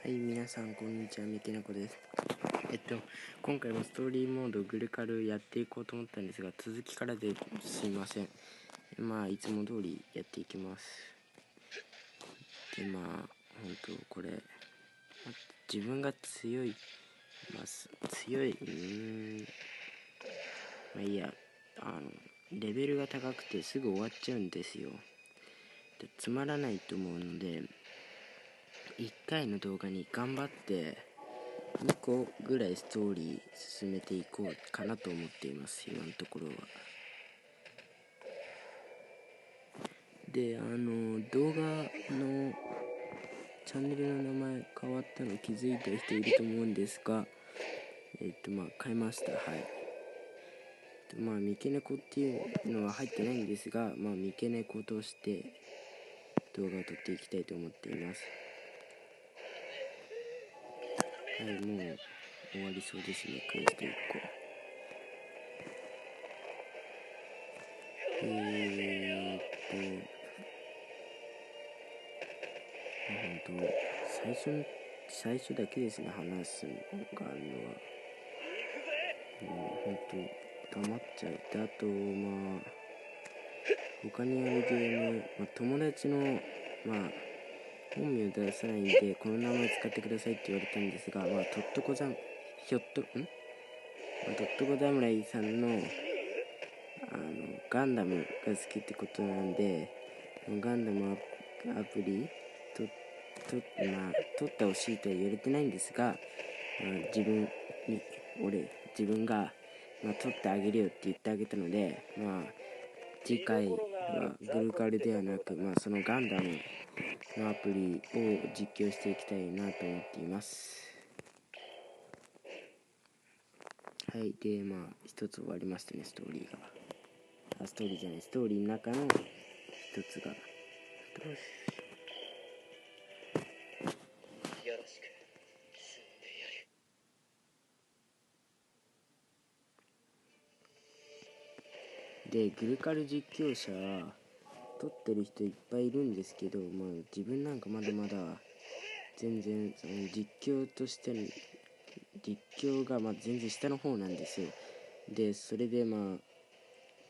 はい、皆さんこんにちは、三毛猫です。今回もストーリーモードグルカルやっていこうと思ったんですが、続きからですいません。いつも通りやっていきます。で、これ、自分が強い、いいや、レベルが高くてすぐ終わっちゃうんですよ。で、つまらないと思うので、1回の動画に頑張って2個ぐらいストーリー進めていこうかなと思っています、今のところは。で、動画のチャンネルの名前変わったの気づいた人いると思うんですが、変えました。はい。三毛猫っていうのは入ってないんですが、三毛猫として動画を撮っていきたいと思っています。はい、もう終わりそうですね、クエスト1個。最初だけですね、話すのがあるのは。黙っちゃう。で、あと、他にやるゲーム、友達の、本名出さないんで、この名前使ってくださいって言われたんですが、とっとこ侍さんの、ガンダムが好きってことなんで、ガンダムアプリ取ってほしいとは言われてないんですが、自分が、取ってあげるよって言ってあげたので、次回はグルカルではなく、そのガンダムのアプリを実況していきたいなと思っています。はい。で、一つ終わりましたね、ストーリーの中の一つが。で、グルカル実況者は撮ってる人いっぱいいるんですけど、自分なんかまだまだ全然その実況が全然下の方なんですよ。で、それでコ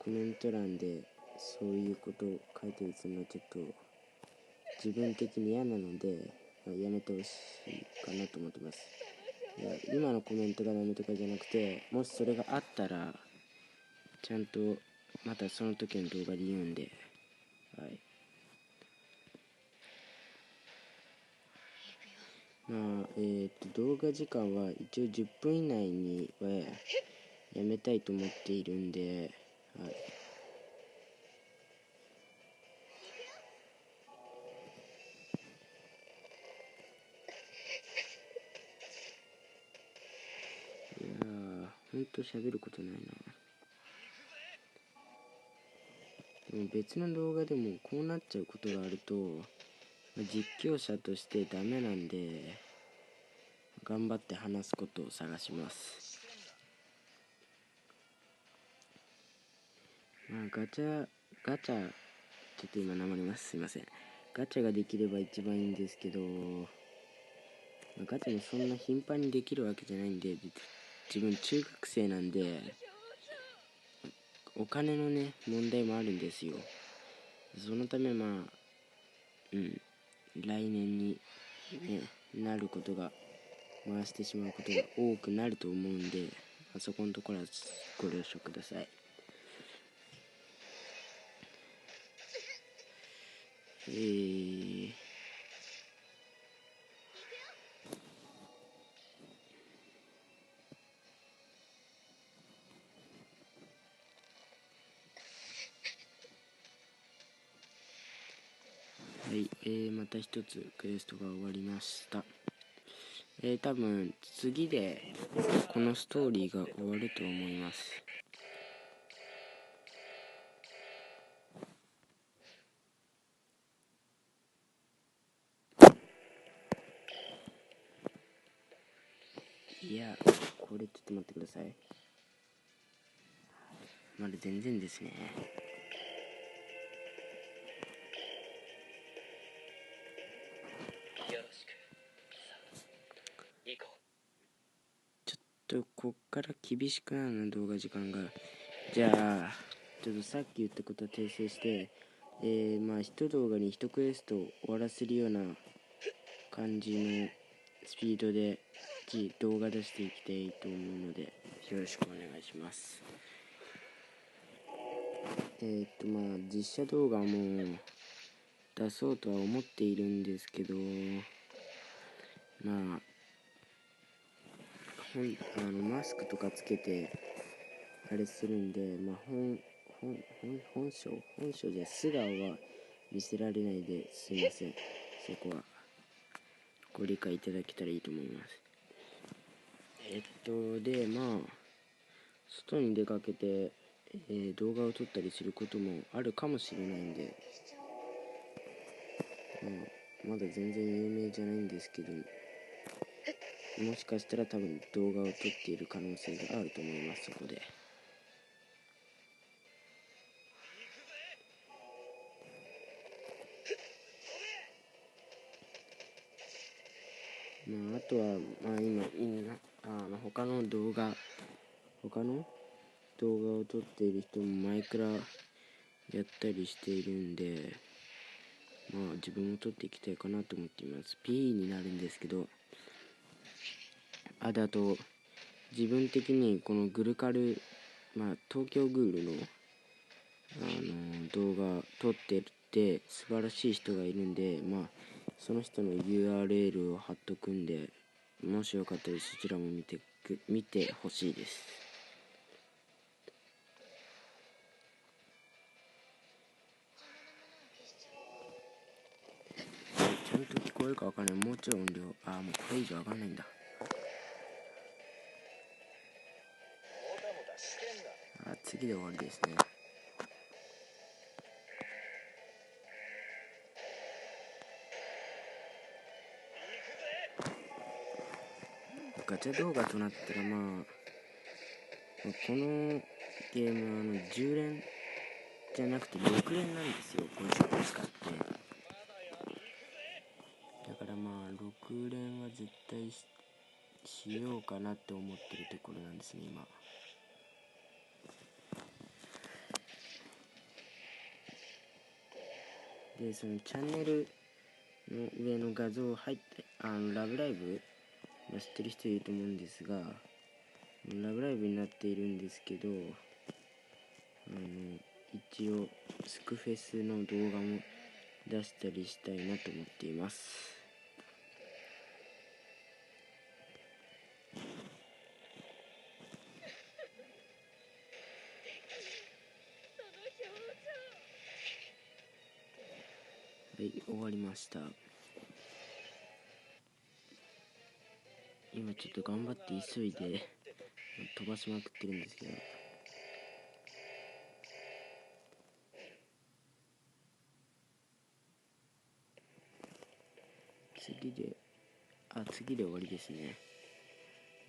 メント欄でそういうことを書いてるのはちょっと自分的に嫌なので、やめてほしいかなと思ってます。いや、今のコメントがダメとかじゃなくて、もしそれがあったらちゃんとまたその時の動画で言うんで、はい。動画時間は一応10分以内にはやめたいと思っているんで、はい。ほんと喋ることないな。でも別の動画でもこうなっちゃうことがあると、実況者としてダメなんで、頑張って話すことを探します。ガチャ、ちょっと今なまります。すいません。ガチャができれば一番いいんですけど、ガチャもそんな頻繁にできるわけじゃないんで、自分中学生なんで、お金のね、問題もあるんですよ。そのため来年に、なることが、回してしまうことが多くなると思うんで、そこのところはご了承ください。はい、また一つクエストが終わりました。多分次でこのストーリーが終わると思います。いや、これちょっと待ってください。まだ全然ですね。ちょっとこっから厳しくなるな、動画時間が。じゃあちょっとさっき言ったことは訂正して、一動画に1クエストを終わらせるような感じのスピードで動画出していきたいと思うので、よろしくお願いします。実写動画も出そうとは思っているんですけど、マスクとかつけてあれするんで、本性じゃ素顔は見せられないで、すいません。そこはご理解いただけたらいいと思います。で外に出かけて、動画を撮ったりすることもあるかもしれないんで、まだ全然有名じゃないんですけど、もしかしたら多分動画を撮っている可能性があると思います。そこであとは今他の動画を撮っている人も前からやったりしているんで、自分も撮っていきたいかなと思っています。 P になるんですけど、あと自分的にこのグルカル、東京グールの動画撮ってて素晴らしい人がいるんで、その人の URL を貼っとくんで、もしよかったらそちらも見てほしいです。ちゃんと聞こえるかわかんない。もうちょい音量、もうこれ以上上がんないんだ。次で終わりですね。ガチャ動画となったら、このゲームは10連じゃなくて6連なんですよ、このショット使って。だから6連は絶対しようかなって思ってるところなんですね、今。で、そのチャンネルの上の画像入ってラブライブ、知ってる人いると思うんですが、ラブライブになっているんですけど、一応スクフェスの動画も出したりしたいなと思っています。はい、終わりました。今ちょっと頑張って急いで飛ばしまくってるんですけど、次で終わりですね。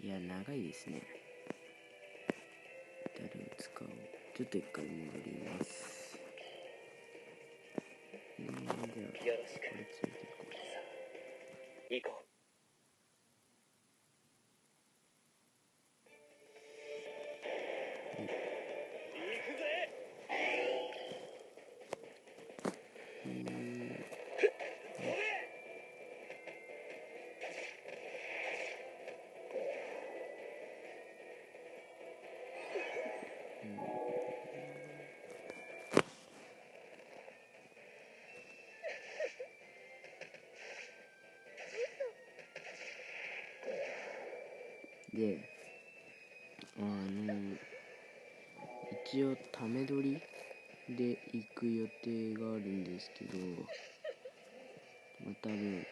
いや、長いですね。誰を使おう。ちょっと一回戻ります。じゃあこれついていこう。行こう。で、一応ため撮りで行く予定があるんですけど、多分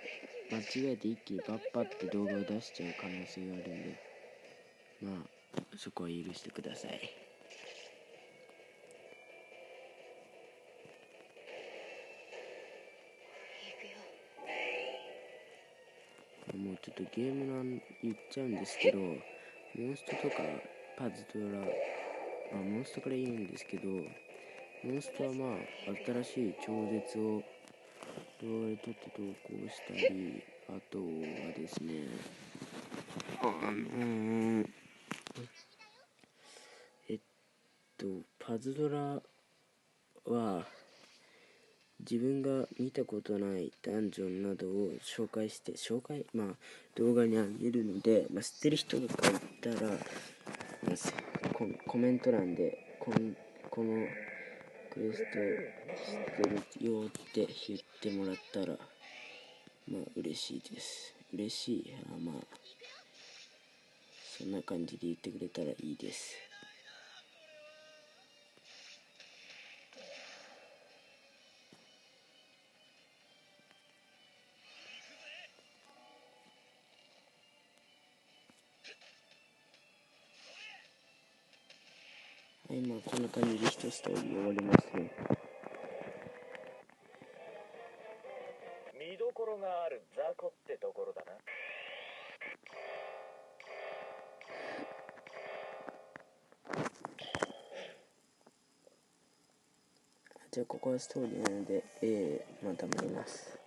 間違えて一気にパッパって動画を出しちゃう可能性があるんで、そこは許してください。もうちょっとゲームの言っちゃうんですけど、モンストとかパズドラ、モンストから言うんですけど、モンストは新しい超絶を動画で撮って投稿したり、あとはですね、パズドラは自分が見たことないダンジョンなどを動画にあげるので、知ってる人とかいたら、コメント欄でこのクエスト知ってるよって言ってもらったら嬉しいです。嬉しい、そんな感じで言ってくれたらいいです。はい、こんな感じで1ストーリー終わりますね。見どころがある雑魚ってところだな。じゃあここはストーリーなので、また見ます。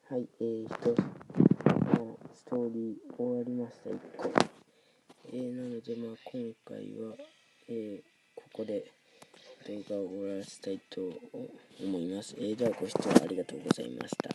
はい、ストーリー終わりました、1個。なので、今回は、ここで動画を終わらせたいと思います。ではご視聴ありがとうございました。